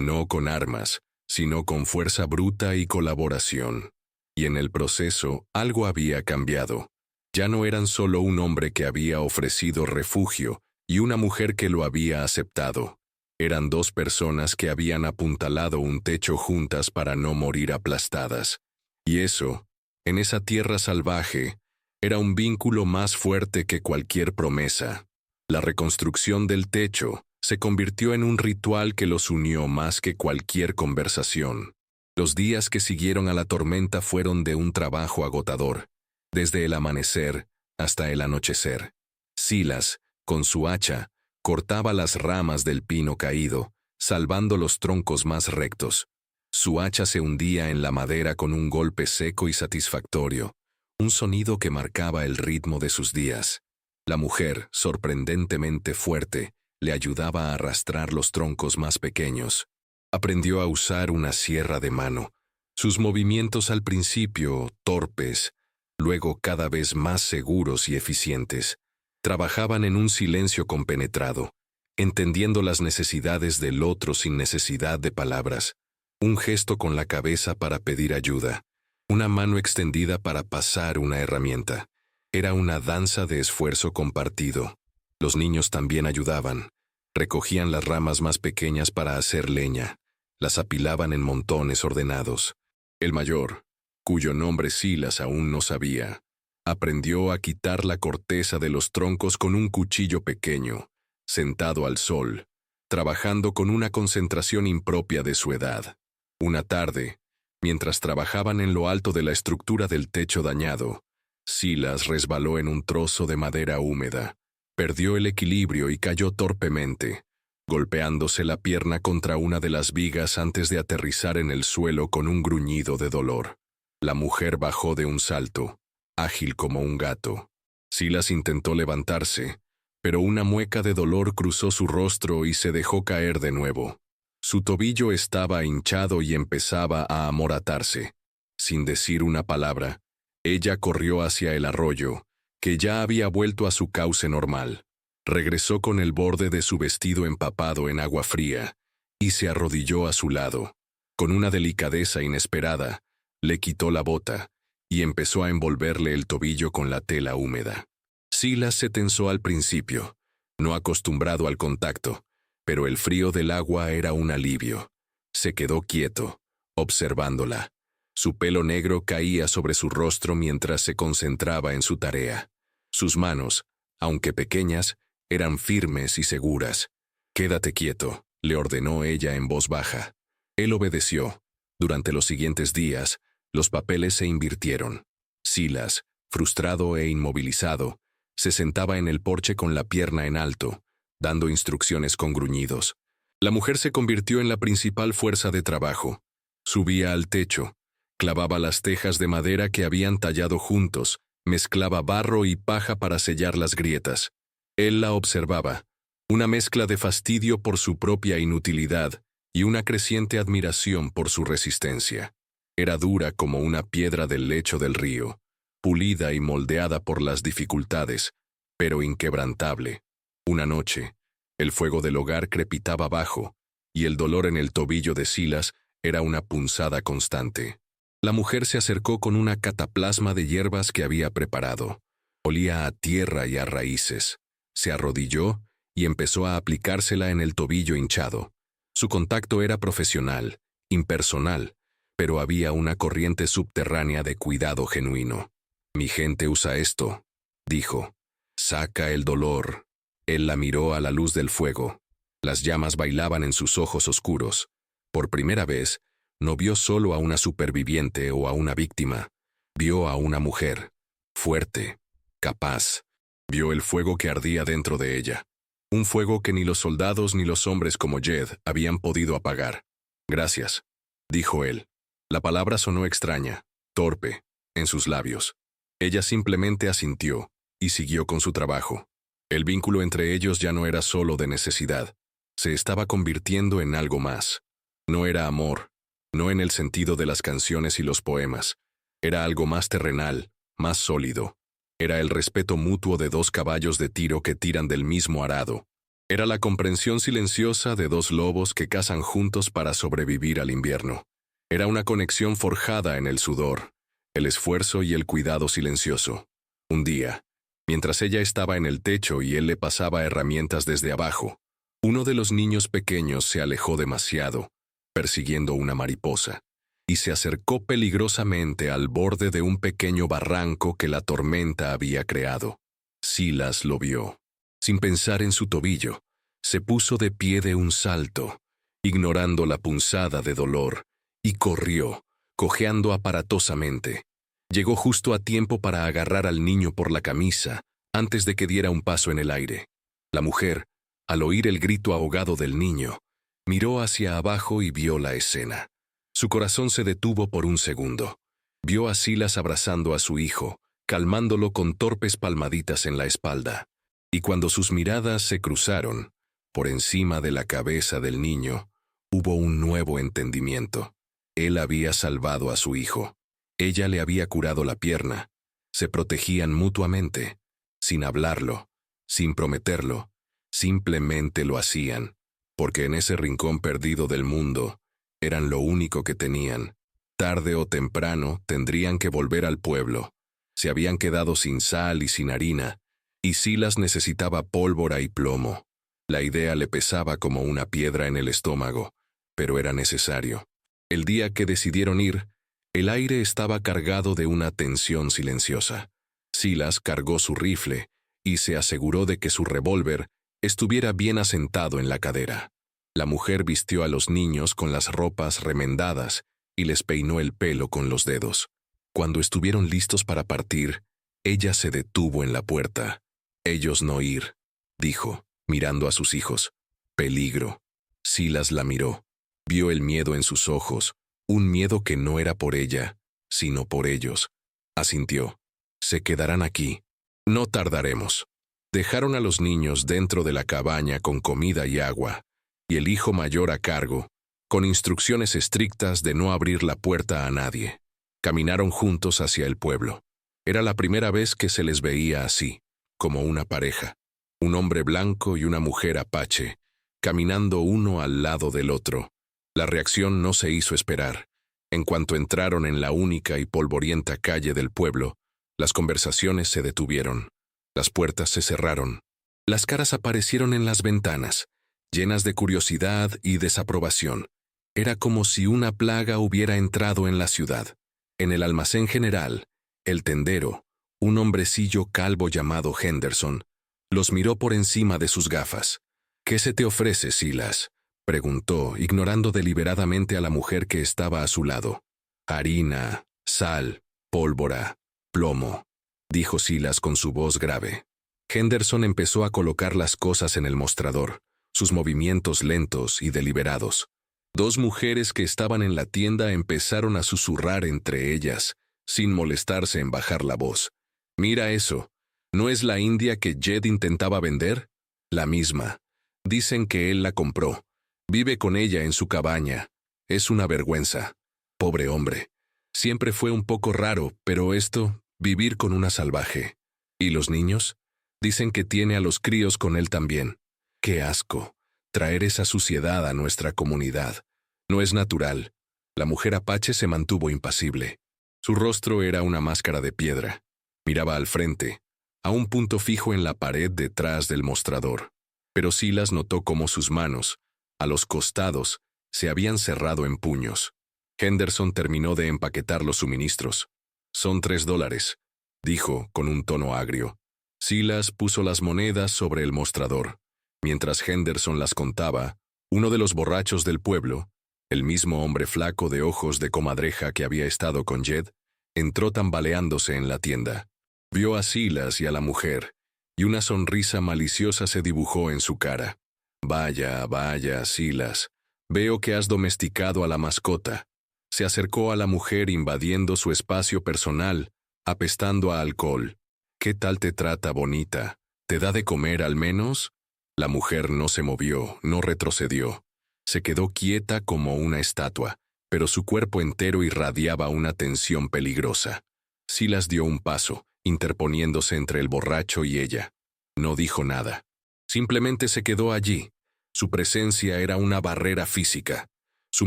No con armas, sino con fuerza bruta y colaboración. Y en el proceso, algo había cambiado. Ya no eran solo un hombre que había ofrecido refugio y una mujer que lo había aceptado. Eran 2 personas que habían apuntalado un techo juntas para no morir aplastadas. Y eso, en esa tierra salvaje, era un vínculo más fuerte que cualquier promesa. La reconstrucción del techo se convirtió en un ritual que los unió más que cualquier conversación. Los días que siguieron a la tormenta fueron de un trabajo agotador. Desde el amanecer hasta el anochecer. Silas, con su hacha, cortaba las ramas del pino caído, salvando los troncos más rectos. Su hacha se hundía en la madera con un golpe seco y satisfactorio, un sonido que marcaba el ritmo de sus días. La mujer, sorprendentemente fuerte, le ayudaba a arrastrar los troncos más pequeños. Aprendió a usar una sierra de mano. Sus movimientos al principio, torpes, luego cada vez más seguros y eficientes. Trabajaban en un silencio compenetrado, entendiendo las necesidades del otro sin necesidad de palabras. Un gesto con la cabeza para pedir ayuda, una mano extendida para pasar una herramienta. Era una danza de esfuerzo compartido. Los niños también ayudaban. Recogían las ramas más pequeñas para hacer leña. Las apilaban en montones ordenados. El mayor, cuyo nombre Silas aún no sabía, aprendió a quitar la corteza de los troncos con un cuchillo pequeño, sentado al sol, trabajando con una concentración impropia de su edad. Una tarde, mientras trabajaban en lo alto de la estructura del techo dañado, Silas resbaló en un trozo de madera húmeda, perdió el equilibrio y cayó torpemente, golpeándose la pierna contra una de las vigas antes de aterrizar en el suelo con un gruñido de dolor. La mujer bajó de un salto, ágil como un gato. Silas intentó levantarse, pero una mueca de dolor cruzó su rostro y se dejó caer de nuevo. Su tobillo estaba hinchado y empezaba a amoratarse. Sin decir una palabra, ella corrió hacia el arroyo, que ya había vuelto a su cauce normal. Regresó con el borde de su vestido empapado en agua fría, y se arrodilló a su lado. Con una delicadeza inesperada, le quitó la bota, y empezó a envolverle el tobillo con la tela húmeda. Silas se tensó al principio, no acostumbrado al contacto, pero el frío del agua era un alivio. Se quedó quieto, observándola. Su pelo negro caía sobre su rostro mientras se concentraba en su tarea. Sus manos, aunque pequeñas, eran firmes y seguras. «Quédate quieto», le ordenó ella en voz baja. Él obedeció. Durante los siguientes días, los papeles se invirtieron. Silas, frustrado e inmovilizado, se sentaba en el porche con la pierna en alto, dando instrucciones con gruñidos. La mujer se convirtió en la principal fuerza de trabajo. Subía al techo, clavaba las tejas de madera que habían tallado juntos, mezclaba barro y paja para sellar las grietas. Él la observaba, una mezcla de fastidio por su propia inutilidad y una creciente admiración por su resistencia. Era dura como una piedra del lecho del río, pulida y moldeada por las dificultades, pero inquebrantable. Una noche, el fuego del hogar crepitaba abajo, y el dolor en el tobillo de Silas era una punzada constante. La mujer se acercó con una cataplasma de hierbas que había preparado. Olía a tierra y a raíces. Se arrodilló y empezó a aplicársela en el tobillo hinchado. Su contacto era profesional, impersonal, pero había una corriente subterránea de cuidado genuino. «Mi gente usa esto», dijo. «Saca el dolor». Él la miró a la luz del fuego. Las llamas bailaban en sus ojos oscuros. Por primera vez, no vio solo a una superviviente o a una víctima. Vio a una mujer, fuerte, capaz. Vio el fuego que ardía dentro de ella. Un fuego que ni los soldados ni los hombres como Jed habían podido apagar. «Gracias», dijo él. La palabra sonó extraña, torpe, en sus labios. Ella simplemente asintió y siguió con su trabajo. El vínculo entre ellos ya no era solo de necesidad. Se estaba convirtiendo en algo más. No era amor, no en el sentido de las canciones y los poemas. Era algo más terrenal, más sólido. Era el respeto mutuo de dos caballos de tiro que tiran del mismo arado. Era la comprensión silenciosa de dos lobos que cazan juntos para sobrevivir al invierno. Era una conexión forjada en el sudor, el esfuerzo y el cuidado silencioso. Un día, mientras ella estaba en el techo y él le pasaba herramientas desde abajo, uno de los niños pequeños se alejó demasiado, persiguiendo una mariposa, y se acercó peligrosamente al borde de un pequeño barranco que la tormenta había creado. Silas lo vio. Sin pensar en su tobillo, se puso de pie de un salto, ignorando la punzada de dolor, y corrió, cojeando aparatosamente. Llegó justo a tiempo para agarrar al niño por la camisa, antes de que diera un paso en el aire. La mujer, al oír el grito ahogado del niño, miró hacia abajo y vio la escena. Su corazón se detuvo por un segundo. Vio a Silas abrazando a su hijo, calmándolo con torpes palmaditas en la espalda. Y cuando sus miradas se cruzaron, por encima de la cabeza del niño, hubo un nuevo entendimiento. Él había salvado a su hijo. Ella le había curado la pierna. Se protegían mutuamente, sin hablarlo, sin prometerlo. Simplemente lo hacían, porque en ese rincón perdido del mundo, eran lo único que tenían. Tarde o temprano tendrían que volver al pueblo. Se habían quedado sin sal y sin harina, y Silas necesitaba pólvora y plomo. La idea le pesaba como una piedra en el estómago, pero era necesario. El día que decidieron ir, el aire estaba cargado de una tensión silenciosa. Silas cargó su rifle y se aseguró de que su revólver estuviera bien asentado en la cadera. La mujer vistió a los niños con las ropas remendadas y les peinó el pelo con los dedos. Cuando estuvieron listos para partir, ella se detuvo en la puerta. «Ellos no ir», dijo, mirando a sus hijos. «Peligro». Silas la miró. Vio el miedo en sus ojos, un miedo que no era por ella, sino por ellos. Asintió. «Se quedarán aquí. No tardaremos». Dejaron a los niños dentro de la cabaña con comida y agua, y el hijo mayor a cargo, con instrucciones estrictas de no abrir la puerta a nadie. Caminaron juntos hacia el pueblo. Era la primera vez que se les veía así, como una pareja, un hombre blanco y una mujer apache, caminando uno al lado del otro. La reacción no se hizo esperar. En cuanto entraron en la única y polvorienta calle del pueblo, las conversaciones se detuvieron. Las puertas se cerraron. Las caras aparecieron en las ventanas, llenas de curiosidad y desaprobación. Era como si una plaga hubiera entrado en la ciudad. En el almacén general, el tendero, un hombrecillo calvo llamado Henderson, los miró por encima de sus gafas. «¿Qué se te ofrece, Silas?», preguntó, ignorando deliberadamente a la mujer que estaba a su lado. «Harina, sal, pólvora, plomo», dijo Silas con su voz grave. Henderson empezó a colocar las cosas en el mostrador, sus movimientos lentos y deliberados. Dos mujeres que estaban en la tienda empezaron a susurrar entre ellas, sin molestarse en bajar la voz. «Mira eso. ¿No es la india que Jed intentaba vender? La misma. Dicen que él la compró. Vive con ella en su cabaña. Es una vergüenza. Pobre hombre. Siempre fue un poco raro, pero esto, vivir con una salvaje. ¿Y los niños? Dicen que tiene a los críos con él también. ¡Qué asco! Traer esa suciedad a nuestra comunidad. No es natural». La mujer apache se mantuvo impasible. Su rostro era una máscara de piedra. Miraba al frente, a un punto fijo en la pared detrás del mostrador. Pero Silas notó cómo sus manos, a los costados, se habían cerrado en puños. Henderson terminó de empaquetar los suministros. «Son $3», dijo con un tono agrio. Silas puso las monedas sobre el mostrador. Mientras Henderson las contaba, uno de los borrachos del pueblo, el mismo hombre flaco de ojos de comadreja que había estado con Jed, entró tambaleándose en la tienda. Vio a Silas y a la mujer, y una sonrisa maliciosa se dibujó en su cara. «Vaya, vaya, Silas, veo que has domesticado a la mascota». Se acercó a la mujer invadiendo su espacio personal, apestando a alcohol. «¿Qué tal te trata, bonita? ¿Te da de comer al menos?» La mujer no se movió, no retrocedió. Se quedó quieta como una estatua, pero su cuerpo entero irradiaba una tensión peligrosa. Silas dio un paso, interponiéndose entre el borracho y ella. No dijo nada. Simplemente se quedó allí. Su presencia era una barrera física. Su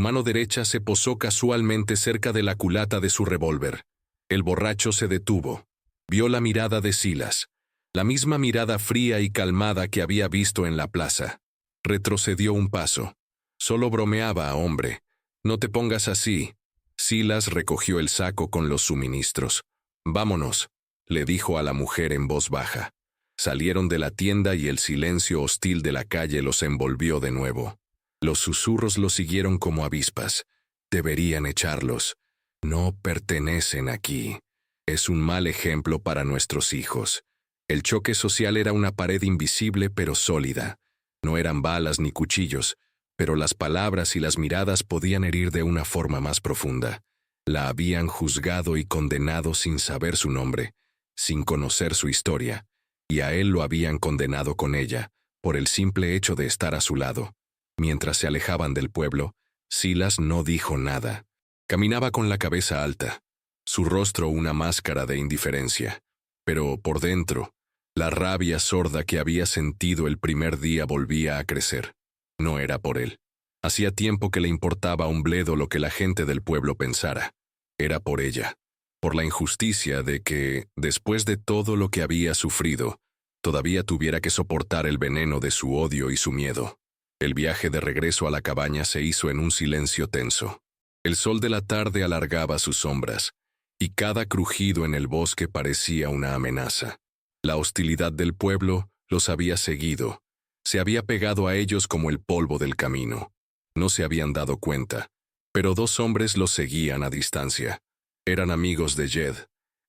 mano derecha se posó casualmente cerca de la culata de su revólver. El borracho se detuvo. Vio la mirada de Silas, la misma mirada fría y calmada que había visto en la plaza. Retrocedió un paso. «Solo bromeaba, hombre. No te pongas así». Silas recogió el saco con los suministros. «Vámonos», le dijo a la mujer en voz baja. Salieron de la tienda y el silencio hostil de la calle los envolvió de nuevo. Los susurros los siguieron como avispas. «Deberían echarlos. No pertenecen aquí». Es un mal ejemplo para nuestros hijos. El choque social era una pared invisible pero sólida. No eran balas ni cuchillos, pero las palabras y las miradas podían herir de una forma más profunda. La habían juzgado y condenado sin saber su nombre, sin conocer su historia, y a él lo habían condenado con ella, por el simple hecho de estar a su lado. Mientras se alejaban del pueblo, Silas no dijo nada. Caminaba con la cabeza alta, su rostro una máscara de indiferencia, pero por dentro, la rabia sorda que había sentido el primer día volvía a crecer. No era por él. Hacía tiempo que le importaba un bledo lo que la gente del pueblo pensara. Era por ella, por la injusticia de que, después de todo lo que había sufrido, todavía tuviera que soportar el veneno de su odio y su miedo. El viaje de regreso a la cabaña se hizo en un silencio tenso. El sol de la tarde alargaba sus sombras, y cada crujido en el bosque parecía una amenaza. La hostilidad del pueblo los había seguido. Se había pegado a ellos como el polvo del camino. No se habían dado cuenta, pero dos hombres los seguían a distancia. Eran amigos de Jed,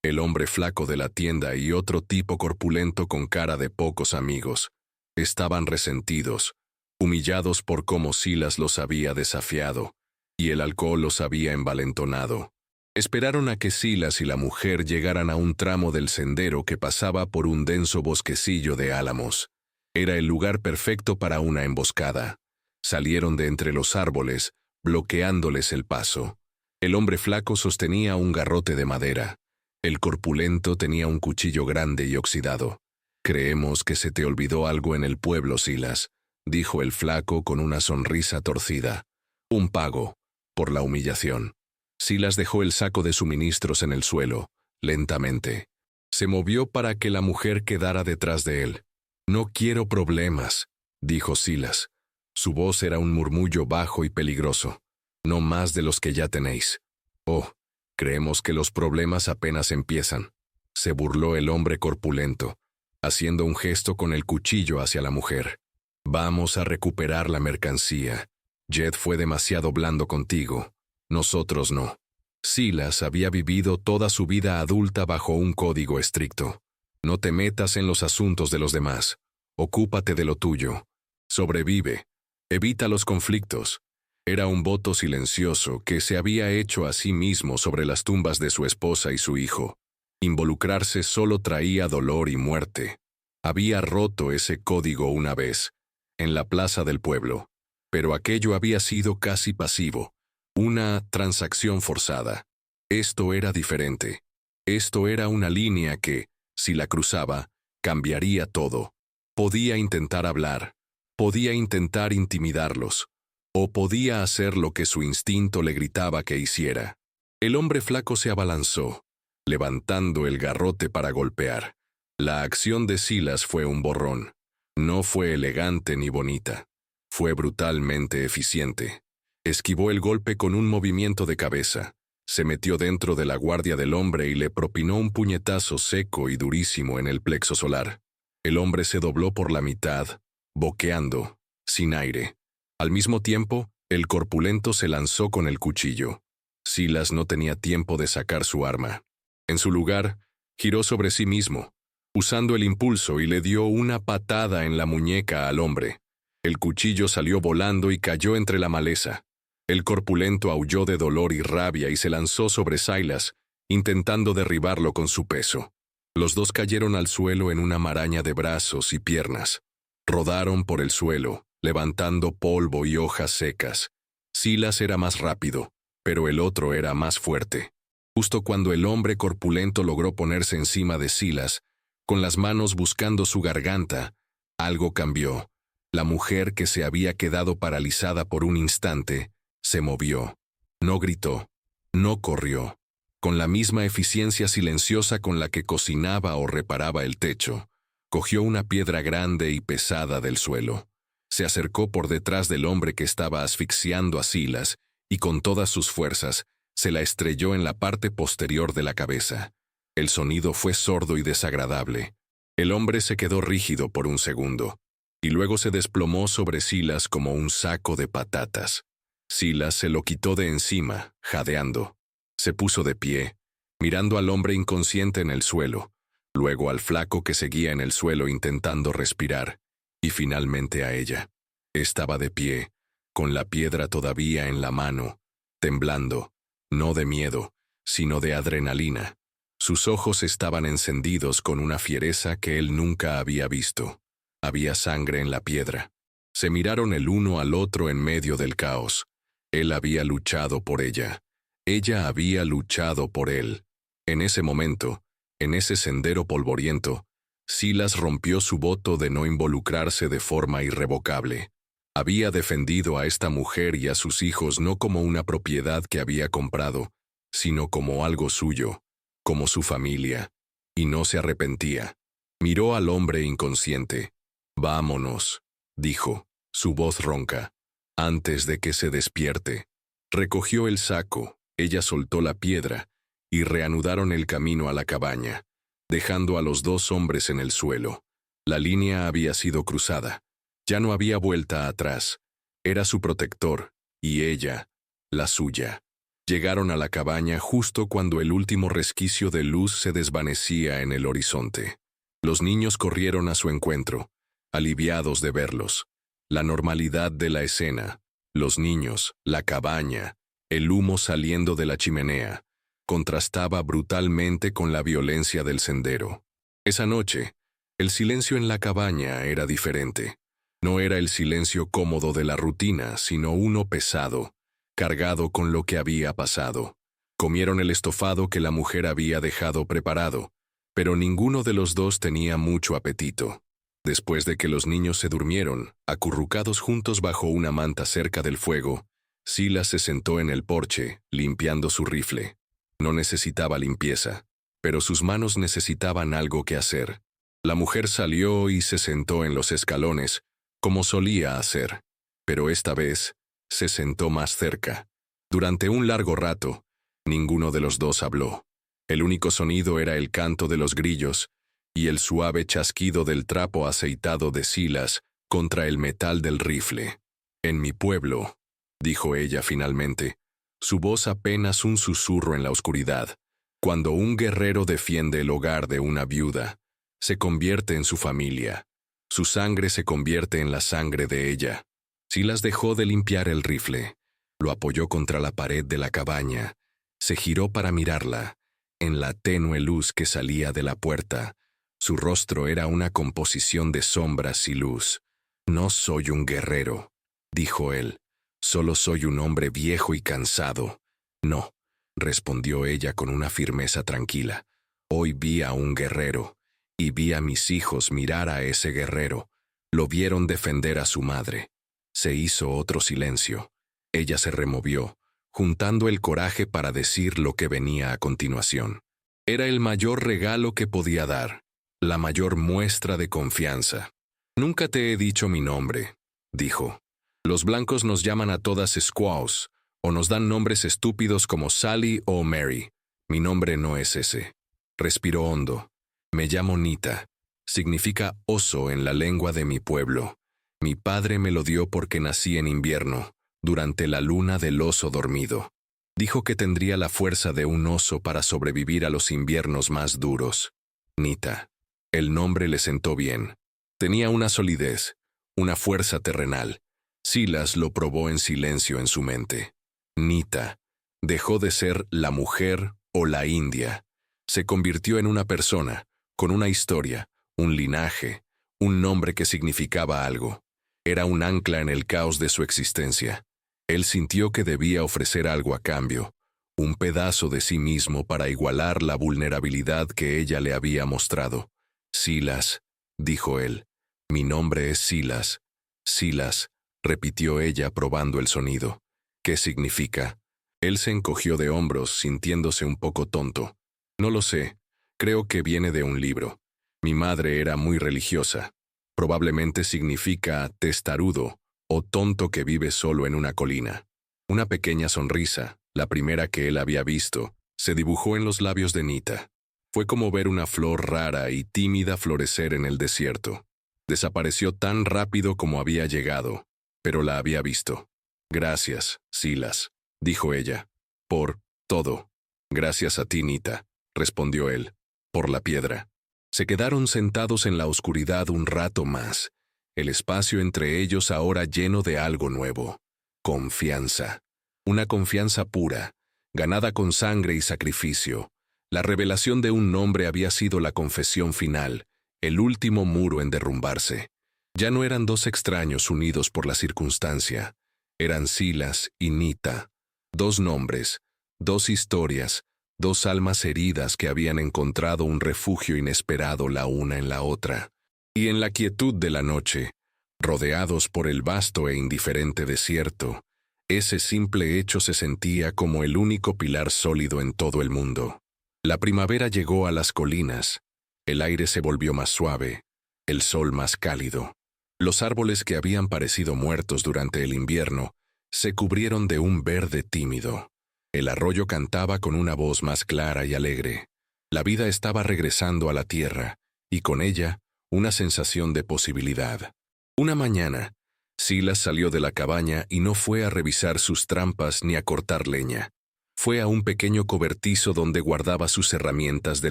el hombre flaco de la tienda y otro tipo corpulento con cara de pocos amigos. Estaban resentidos, humillados por cómo Silas los había desafiado, y el alcohol los había envalentonado. Esperaron a que Silas y la mujer llegaran a un tramo del sendero que pasaba por un denso bosquecillo de álamos. Era el lugar perfecto para una emboscada. Salieron de entre los árboles, bloqueándoles el paso. El hombre flaco sostenía un garrote de madera. El corpulento tenía un cuchillo grande y oxidado. «Creemos que se te olvidó algo en el pueblo, Silas», dijo el flaco con una sonrisa torcida. «Un pago, por la humillación». Silas dejó el saco de suministros en el suelo, lentamente. Se movió para que la mujer quedara detrás de él. «No quiero problemas», dijo Silas. Su voz era un murmullo bajo y peligroso. «No más de los que ya tenéis». «Oh, creemos que los problemas apenas empiezan», se burló el hombre corpulento, haciendo un gesto con el cuchillo hacia la mujer. «Vamos a recuperar la mercancía. Jed fue demasiado blando contigo. Nosotros no». Silas había vivido toda su vida adulta bajo un código estricto. No te metas en los asuntos de los demás. Ocúpate de lo tuyo. Sobrevive. Evita los conflictos. Era un voto silencioso que se había hecho a sí mismo sobre las tumbas de su esposa y su hijo. Involucrarse solo traía dolor y muerte. Había roto ese código una vez, en la plaza del pueblo, pero aquello había sido casi pasivo. Una transacción forzada. Esto era diferente. Esto era una línea que, si la cruzaba, cambiaría todo. Podía intentar hablar, podía intentar intimidarlos, o podía hacer lo que su instinto le gritaba que hiciera. El hombre flaco se abalanzó, levantando el garrote para golpear. La acción de Silas fue un borrón. No fue elegante ni bonita. Fue brutalmente eficiente. Esquivó el golpe con un movimiento de cabeza. Se metió dentro de la guardia del hombre y le propinó un puñetazo seco y durísimo en el plexo solar. El hombre se dobló por la mitad, boqueando, sin aire. Al mismo tiempo, el corpulento se lanzó con el cuchillo. Silas no tenía tiempo de sacar su arma. En su lugar, giró sobre sí mismo, usando el impulso, y le dio una patada en la muñeca al hombre. El cuchillo salió volando y cayó entre la maleza. El corpulento aulló de dolor y rabia y se lanzó sobre Silas, intentando derribarlo con su peso. Los dos cayeron al suelo en una maraña de brazos y piernas. Rodaron por el suelo, levantando polvo y hojas secas. Silas era más rápido, pero el otro era más fuerte. Justo cuando el hombre corpulento logró ponerse encima de Silas, con las manos buscando su garganta, algo cambió. La mujer, que se había quedado paralizada por un instante, se movió. No gritó, no corrió. Con la misma eficiencia silenciosa con la que cocinaba o reparaba el techo, cogió una piedra grande y pesada del suelo. Se acercó por detrás del hombre que estaba asfixiando a Silas y con todas sus fuerzas se la estrelló en la parte posterior de la cabeza. El sonido fue sordo y desagradable. El hombre se quedó rígido por un segundo, y luego se desplomó sobre Silas como un saco de patatas. Silas se lo quitó de encima, jadeando. Se puso de pie, mirando al hombre inconsciente en el suelo, luego al flaco que seguía en el suelo intentando respirar, y finalmente a ella. Estaba de pie, con la piedra todavía en la mano, temblando, no de miedo, sino de adrenalina. Sus ojos estaban encendidos con una fiereza que él nunca había visto. Había sangre en la piedra. Se miraron el uno al otro en medio del caos. Él había luchado por ella. Ella había luchado por él. En ese momento, en ese sendero polvoriento, Silas rompió su voto de no involucrarse de forma irrevocable. Había defendido a esta mujer y a sus hijos no como una propiedad que había comprado, sino como algo suyo, como su familia, y no se arrepentía. Miró al hombre inconsciente. «Vámonos», dijo, su voz ronca, antes de que se despierte. Recogió el saco, ella soltó la piedra, y reanudaron el camino a la cabaña, dejando a los dos hombres en el suelo. La línea había sido cruzada. Ya no había vuelta atrás. Era su protector, y ella, la suya. Llegaron a la cabaña justo cuando el último resquicio de luz se desvanecía en el horizonte. Los niños corrieron a su encuentro, aliviados de verlos. La normalidad de la escena, los niños, la cabaña, el humo saliendo de la chimenea, contrastaba brutalmente con la violencia del sendero. Esa noche, el silencio en la cabaña era diferente. No era el silencio cómodo de la rutina, sino uno pesado, cargado con lo que había pasado. Comieron el estofado que la mujer había dejado preparado, pero ninguno de los dos tenía mucho apetito. Después de que los niños se durmieron, acurrucados juntos bajo una manta cerca del fuego, Silas se sentó en el porche, limpiando su rifle. No necesitaba limpieza, pero sus manos necesitaban algo que hacer. La mujer salió y se sentó en los escalones, como solía hacer, pero esta vez se sentó más cerca. Durante un largo rato, ninguno de los dos habló. El único sonido era el canto de los grillos y el suave chasquido del trapo aceitado de Silas contra el metal del rifle. «En mi pueblo», dijo ella finalmente, su voz apenas un susurro en la oscuridad. «Cuando un guerrero defiende el hogar de una viuda, se convierte en su familia. Su sangre se convierte en la sangre de ella». Silas dejó de limpiar el rifle, lo apoyó contra la pared de la cabaña, se giró para mirarla. En la tenue luz que salía de la puerta, su rostro era una composición de sombras y luz. «No soy un guerrero», dijo él, «solo soy un hombre viejo y cansado». «No», respondió ella con una firmeza tranquila. «Hoy vi a un guerrero, y vi a mis hijos mirar a ese guerrero. Lo vieron defender a su madre». Se hizo otro silencio. Ella se removió, juntando el coraje para decir lo que venía a continuación. Era el mayor regalo que podía dar, la mayor muestra de confianza. «Nunca te he dicho mi nombre», dijo. «Los blancos nos llaman a todas squaws, o nos dan nombres estúpidos como Sally o Mary. Mi nombre no es ese». Respiró hondo. «Me llamo Nita. Significa oso en la lengua de mi pueblo. Mi padre me lo dio porque nací en invierno, durante la luna del oso dormido. Dijo que tendría la fuerza de un oso para sobrevivir a los inviernos más duros. Nita». El nombre le sentó bien. Tenía una solidez, una fuerza terrenal. Silas lo probó en silencio en su mente. Nita dejó de ser la mujer o la india. Se convirtió en una persona, con una historia, un linaje, un nombre que significaba algo. Era un ancla en el caos de su existencia. Él sintió que debía ofrecer algo a cambio, un pedazo de sí mismo para igualar la vulnerabilidad que ella le había mostrado. «Silas», dijo él. «Mi nombre es Silas». «Silas», repitió ella probando el sonido. «¿Qué significa?» Él se encogió de hombros, sintiéndose un poco tonto. «No lo sé. Creo que viene de un libro. Mi madre era muy religiosa. Probablemente significa testarudo o tonto que vive solo en una colina». Una pequeña sonrisa, la primera que él había visto, se dibujó en los labios de Nita. Fue como ver una flor rara y tímida florecer en el desierto. Desapareció tan rápido como había llegado, pero la había visto. «Gracias, Silas», dijo ella. «Por todo. Gracias a ti, Nita». respondió él, por la piedra. Se quedaron sentados en la oscuridad un rato más, el espacio entre ellos ahora lleno de algo nuevo. Confianza. Una confianza pura, ganada con sangre y sacrificio. La revelación de un nombre había sido la confesión final, el último muro en derrumbarse. Ya no eran dos extraños unidos por la circunstancia. Eran Silas y Nita. Dos nombres, dos historias, dos almas heridas que habían encontrado un refugio inesperado la una en la otra. Y en la quietud de la noche, rodeados por el vasto e indiferente desierto, ese simple hecho se sentía como el único pilar sólido en todo el mundo. La primavera llegó a las colinas. El aire se volvió más suave, el sol más cálido. Los árboles que habían parecido muertos durante el invierno se cubrieron de un verde tímido. El arroyo cantaba con una voz más clara y alegre. La vida estaba regresando a la tierra, y con ella, una sensación de posibilidad. Una mañana, Silas salió de la cabaña y no fue a revisar sus trampas ni a cortar leña. Fue a un pequeño cobertizo donde guardaba sus herramientas de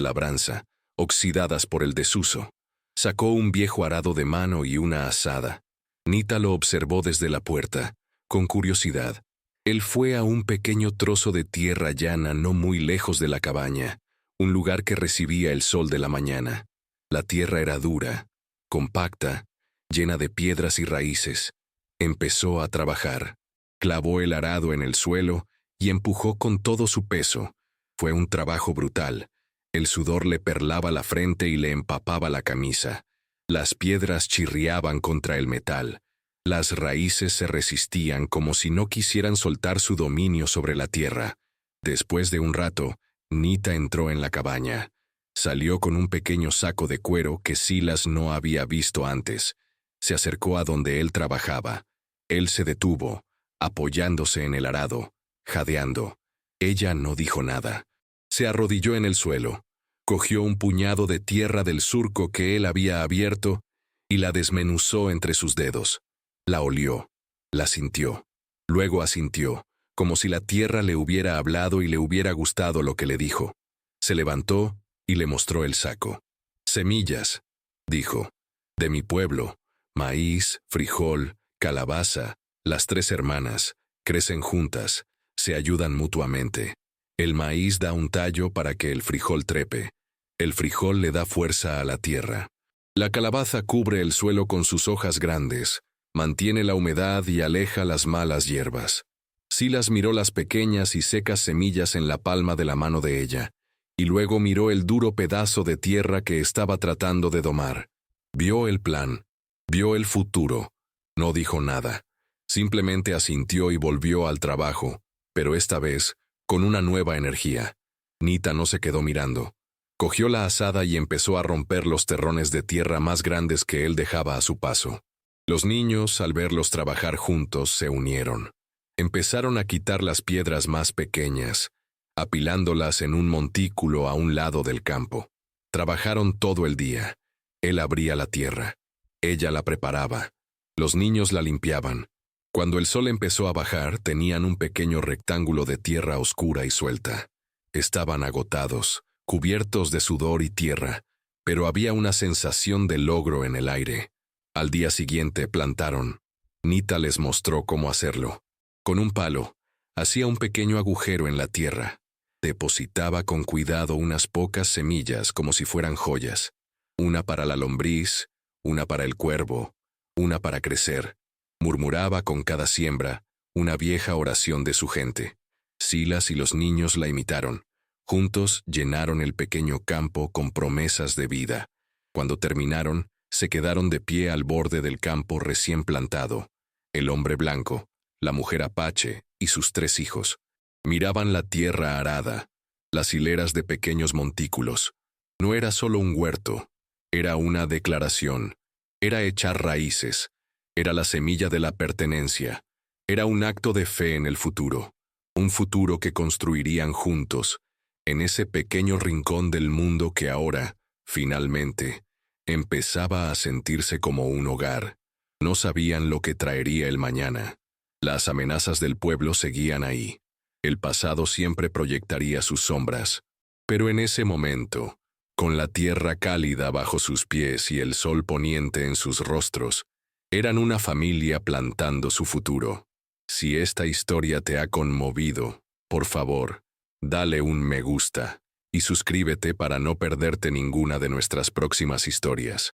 labranza, oxidadas por el desuso. Sacó un viejo arado de mano y una azada. Nita lo observó desde la puerta, con curiosidad. Él fue a un pequeño trozo de tierra llana no muy lejos de la cabaña, un lugar que recibía el sol de la mañana. La tierra era dura, compacta, llena de piedras y raíces. Empezó a trabajar. Clavó el arado en el suelo y empujó con todo su peso. Fue un trabajo brutal. El sudor le perlaba la frente y le empapaba la camisa. Las piedras chirriaban contra el metal. Las raíces se resistían como si no quisieran soltar su dominio sobre la tierra. Después de un rato, Nita entró en la cabaña. Salió con un pequeño saco de cuero que Silas no había visto antes. Se acercó a donde él trabajaba. Él se detuvo, apoyándose en el arado, jadeando. Ella no dijo nada. Se arrodilló en el suelo, cogió un puñado de tierra del surco que él había abierto y la desmenuzó entre sus dedos. La olió, la sintió, luego asintió, como si la tierra le hubiera hablado y le hubiera gustado lo que le dijo. Se levantó y le mostró el saco. «Semillas», dijo, «de mi pueblo, maíz, frijol, calabaza, las tres hermanas, crecen juntas, se ayudan mutuamente. El maíz da un tallo para que el frijol trepe. El frijol le da fuerza a la tierra. La calabaza cubre el suelo con sus hojas grandes, mantiene la humedad y aleja las malas hierbas». Silas miró las pequeñas y secas semillas en la palma de la mano de ella, y luego miró el duro pedazo de tierra que estaba tratando de domar. Vio el plan, vio el futuro. No dijo nada. Simplemente asintió y volvió al trabajo, pero esta vez, con una nueva energía. Nita no se quedó mirando. Cogió la azada y empezó a romper los terrones de tierra más grandes que él dejaba a su paso. Los niños, al verlos trabajar juntos, se unieron. Empezaron a quitar las piedras más pequeñas, apilándolas en un montículo a un lado del campo. Trabajaron todo el día. Él abría la tierra. Ella la preparaba. Los niños la limpiaban. Cuando el sol empezó a bajar, tenían un pequeño rectángulo de tierra oscura y suelta. Estaban agotados, cubiertos de sudor y tierra, pero había una sensación de logro en el aire. Al día siguiente plantaron. Nita les mostró cómo hacerlo. Con un palo, hacía un pequeño agujero en la tierra. Depositaba con cuidado unas pocas semillas como si fueran joyas. Una para la lombriz, una para el cuervo, una para crecer. Murmuraba con cada siembra una vieja oración de su gente. Silas y los niños la imitaron. Juntos llenaron el pequeño campo con promesas de vida. Cuando terminaron, se quedaron de pie al borde del campo recién plantado. El hombre blanco, la mujer apache y sus 3 hijos. Miraban la tierra arada, las hileras de pequeños montículos. No era solo un huerto, era una declaración. Era echar raíces. Era la semilla de la pertenencia. Era un acto de fe en el futuro. Un futuro que construirían juntos, en ese pequeño rincón del mundo que ahora, finalmente, empezaba a sentirse como un hogar. No sabían lo que traería el mañana. Las amenazas del pueblo seguían ahí. El pasado siempre proyectaría sus sombras. Pero en ese momento, con la tierra cálida bajo sus pies y el sol poniente en sus rostros, eran una familia plantando su futuro. Si esta historia te ha conmovido, por favor, dale un me gusta y suscríbete para no perderte ninguna de nuestras próximas historias.